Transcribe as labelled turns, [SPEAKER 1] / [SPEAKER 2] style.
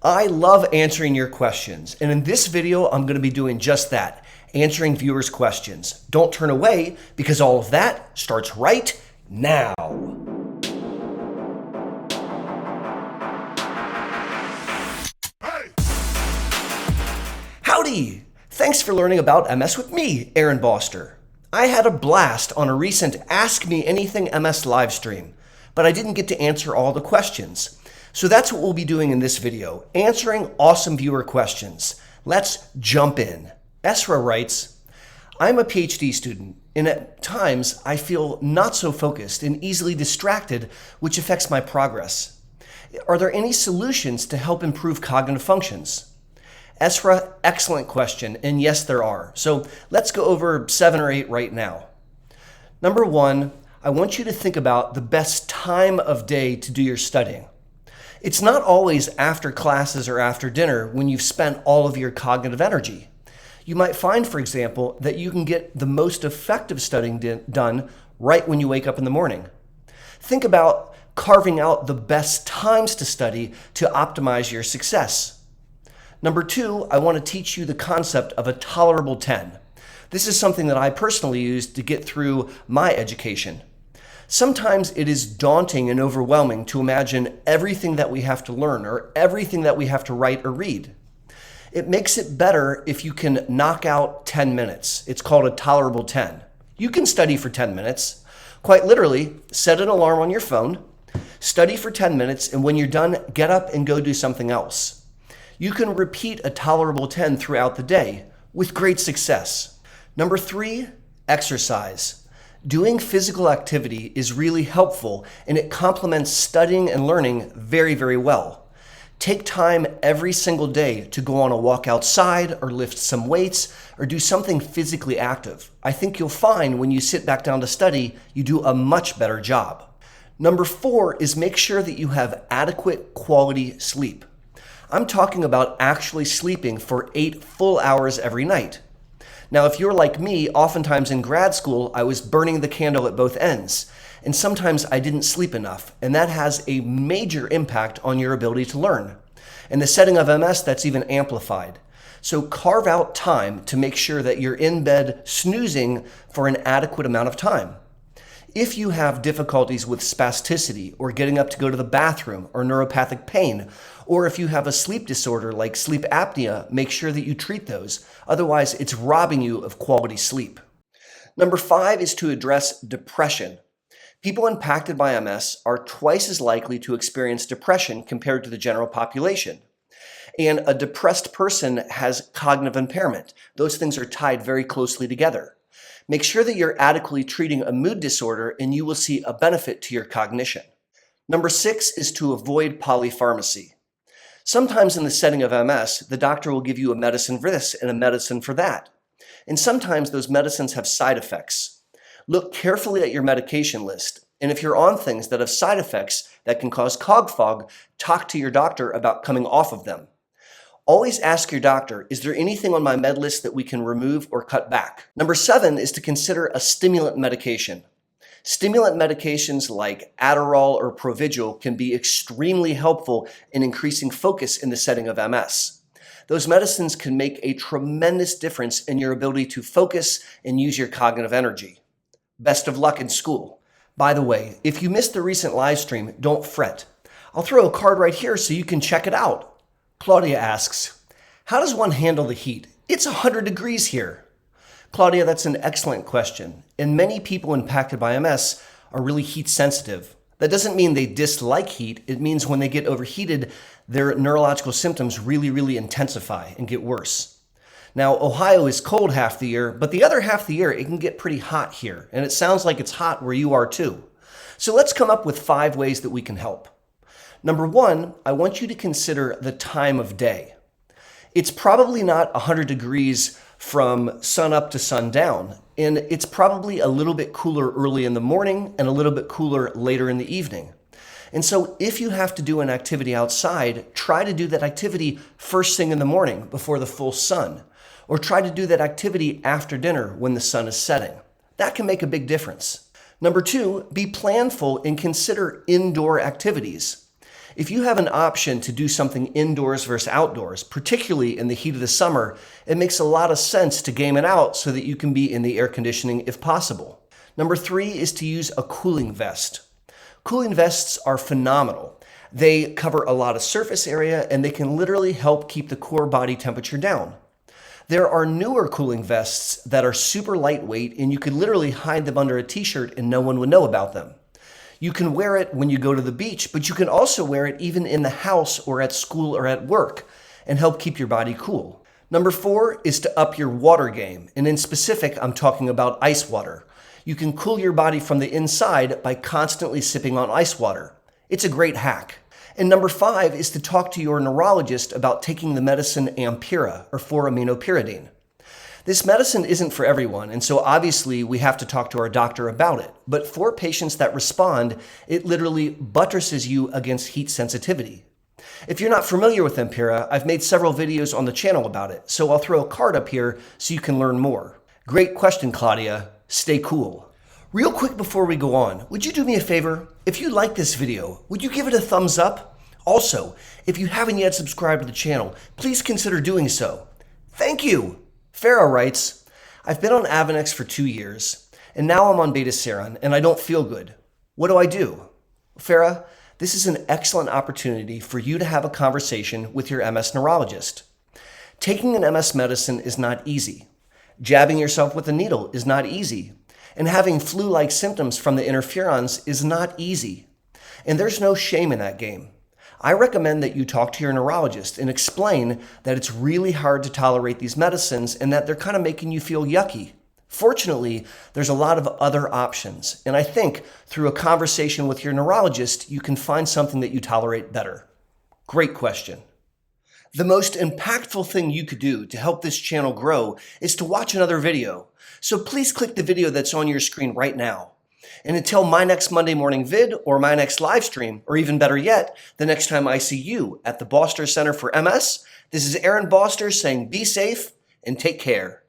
[SPEAKER 1] I love answering your questions, and in this video, I'm going to be doing just that, answering viewers' questions. Don't turn away, because all of that starts right now. Howdy! Thanks for learning about MS with me, Aaron Boster. I had a blast on a recent Ask Me Anything MS live stream, but I didn't get to answer all the questions. So that's what we'll be doing in this video, answering awesome viewer questions. Let's jump in. Esra writes, I'm a PhD student, and at times I feel not so focused and easily distracted, which affects my progress. Are there any solutions to help improve cognitive functions? Esra, excellent question, and yes, there are. So let's go over 7 or 8 right now. Number 1, I want you to think about the best time of day to do your studying. It's not always after classes or after dinner when you've spent all of your cognitive energy. You might find, for example, that you can get the most effective studying done right when you wake up in the morning. Think about carving out the best times to study to optimize your success. Number 2, I want to teach you the concept of a tolerable 10. This is something that I personally used to get through my education. Sometimes it is daunting and overwhelming to imagine everything that we have to learn or everything that we have to write or read. It makes it better if you can knock out 10 minutes. It's called a tolerable 10. You can study for 10 minutes. Quite literally, set an alarm on your phone, study for 10 minutes, and when you're done, get up and go do something else. You can repeat a tolerable 10 throughout the day with great success. Number 3, exercise. Doing physical activity is really helpful, and it complements studying and learning very, very well. Take time every single day to go on a walk outside or lift some weights or do something physically active. I think you'll find when you sit back down to study, you do a much better job. Number 4 is make sure that you have adequate quality sleep. I'm talking about actually sleeping for 8 full hours every night. Now, if you're like me, oftentimes in grad school, I was burning the candle at both ends, and sometimes I didn't sleep enough, and that has a major impact on your ability to learn. In the setting of MS, that's even amplified. So carve out time to make sure that you're in bed snoozing for an adequate amount of time. If you have difficulties with spasticity or getting up to go to the bathroom or neuropathic pain, or if you have a sleep disorder like sleep apnea, make sure that you treat those. Otherwise, it's robbing you of quality sleep. Number 5 is to address depression. People impacted by MS are twice as likely to experience depression compared to the general population. And a depressed person has cognitive impairment. Those things are tied very closely together. Make sure that you're adequately treating a mood disorder and you will see a benefit to your cognition. Number 6 is to avoid polypharmacy. Sometimes in the setting of MS, the doctor will give you a medicine for this and a medicine for that. And sometimes those medicines have side effects. Look carefully at your medication list. And if you're on things that have side effects that can cause cog fog, talk to your doctor about coming off of them. Always ask your doctor, is there anything on my med list that we can remove or cut back? Number 7 is to consider a stimulant medication. Stimulant medications like Adderall or Provigil can be extremely helpful in increasing focus in the setting of MS. Those medicines can make a tremendous difference in your ability to focus and use your cognitive energy. Best of luck in school. By the way, if you missed the recent live stream, don't fret. I'll throw a card right here so you can check it out. Claudia asks, how does one handle the heat? It's 100 degrees here. Claudia, that's an excellent question. And many people impacted by MS are really heat sensitive. That doesn't mean they dislike heat. It means when they get overheated, their neurological symptoms really intensify and get worse. Now, Ohio is cold half the year, but the other half the year, it can get pretty hot here. And it sounds like it's hot where you are too. So let's come up with 5 ways that we can help. Number 1, I want you to consider the time of day. It's probably not 100 degrees from sun up to sundown, and it's probably a little bit cooler early in the morning and a little bit cooler later in the evening. And so if you have to do an activity outside, try to do that activity first thing in the morning before the full sun, or try to do that activity after dinner when the sun is setting. That can make a big difference. Number 2, be planful and consider indoor activities. If you have an option to do something indoors versus outdoors, particularly in the heat of the summer, it makes a lot of sense to game it out so that you can be in the air conditioning if possible. Number 3 is to use a cooling vest. Cooling vests are phenomenal. They cover a lot of surface area and they can literally help keep the core body temperature down. There are newer cooling vests that are super lightweight and you could literally hide them under a t-shirt and no one would know about them. You can wear it when you go to the beach, but you can also wear it even in the house or at school or at work and help keep your body cool. Number 4 is to up your water game, and in specific, I'm talking about ice water. You can cool your body from the inside by constantly sipping on ice water. It's a great hack. And number 5 is to talk to your neurologist about taking the medicine Ampera, or 4-aminopyridine. This medicine isn't for everyone, and so obviously we have to talk to our doctor about it. But for patients that respond, it literally buttresses you against heat sensitivity. If you're not familiar with Ampera, I've made several videos on the channel about it, so I'll throw a card up here so you can learn more. Great question, Claudia. Stay cool. Real quick before we go on, would you do me a favor? If you like this video, would you give it a thumbs up? Also, if you haven't yet subscribed to the channel, please consider doing so. Thank you! Farah writes, I've been on Avonex for 2 years, and now I'm on Betaseron, and I don't feel good. What do I do? Farah, this is an excellent opportunity for you to have a conversation with your MS neurologist. Taking an MS medicine is not easy. Jabbing yourself with a needle is not easy. And having flu-like symptoms from the interferons is not easy. And there's no shame in that game. I recommend that you talk to your neurologist and explain that it's really hard to tolerate these medicines and that they're kind of making you feel yucky. Fortunately, there's a lot of other options, and I think through a conversation with your neurologist, you can find something that you tolerate better. Great question. The most impactful thing you could do to help this channel grow is to watch another video. So please click the video that's on your screen right now. And until my next Monday morning vid or my next live stream, or even better yet, the next time I see you at the Boster Center for MS, this is Aaron Boster saying be safe and take care.